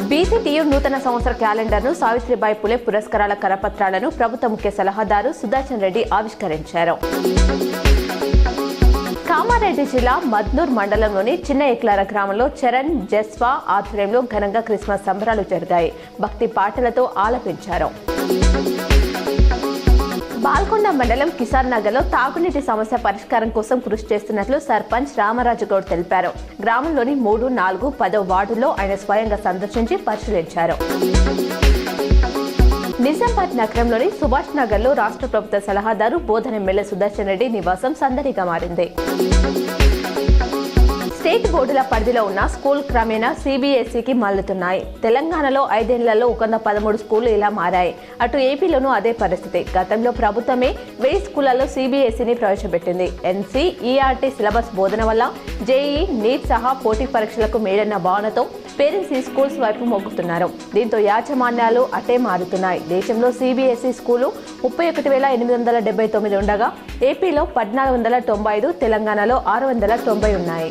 బీసీటీయూ నూతన సంవత్సర క్యాలెండర్ను సావిత్రిబాయి పులే పురస్కారాల కరపత్రాలను ప్రభుత్వ ముఖ్య సలహాదారు సుదర్శన్ రెడ్డి ఆవిష్కరించారు. కామారెడ్డి జిల్లా మద్నూర్ మండలంలోని చిన్న ఎక్లార గ్రామంలో చరణ్ జస్వా ఆధ్వర్యంలో ఘనంగా క్రిస్మస్ సంబరాలు జరిగాయి. భక్తి పాటలతో ఆలపించారు. బాల్కొండ మండలం కిసాన్ నగర్లో తాగునీటి సమస్య పరిష్కారం కోసం కృషి చేస్తున్నట్లు సర్పంచ్ రామరాజు గౌడ్ తెలిపారు. గ్రామంలోని 3, 4, 10 వార్డుల్లో ఆయన స్వయంగా సందర్శించి పరిశీలించారు. నిజామాబాద్ నగరంలోని సుభాష్ నగర్లో రాష్ట్ర ప్రభుత్వ సలహాదారు బోధన ఎమ్మెల్యే సుదర్శన్ రెడ్డి నివాసం సందడిగా మారింది. స్టేట్ బోర్డుల పరిధిలో ఉన్న స్కూల్ క్రమేణా CBSEకి మళ్లుతున్నాయి. తెలంగాణలో 5 ఏళ్లలో 113 స్కూళ్లు ఇలా మారాయి. అటు ఏపీలోనూ అదే పరిస్థితి. గతంలో ప్రభుత్వమే 1000 స్కూళ్లలో CBSEని ప్రవేశపెట్టింది. NC, ERT సిలబస్ బోధన వల్ల JEE, నీట్ సహా పోటీ పరీక్షలకు మేడన్న భావనతో పేరెంట్స్ ఈ స్కూల్స్ వైపు మొగ్గుతున్నారు. దీంతో యాజమాన్యాలు అటే మారుతున్నాయి. దేశంలో CBSE స్కూలు 31,879 ఉండగా ఏపీలో 1,495, తెలంగాణలో 690 ఉన్నాయి.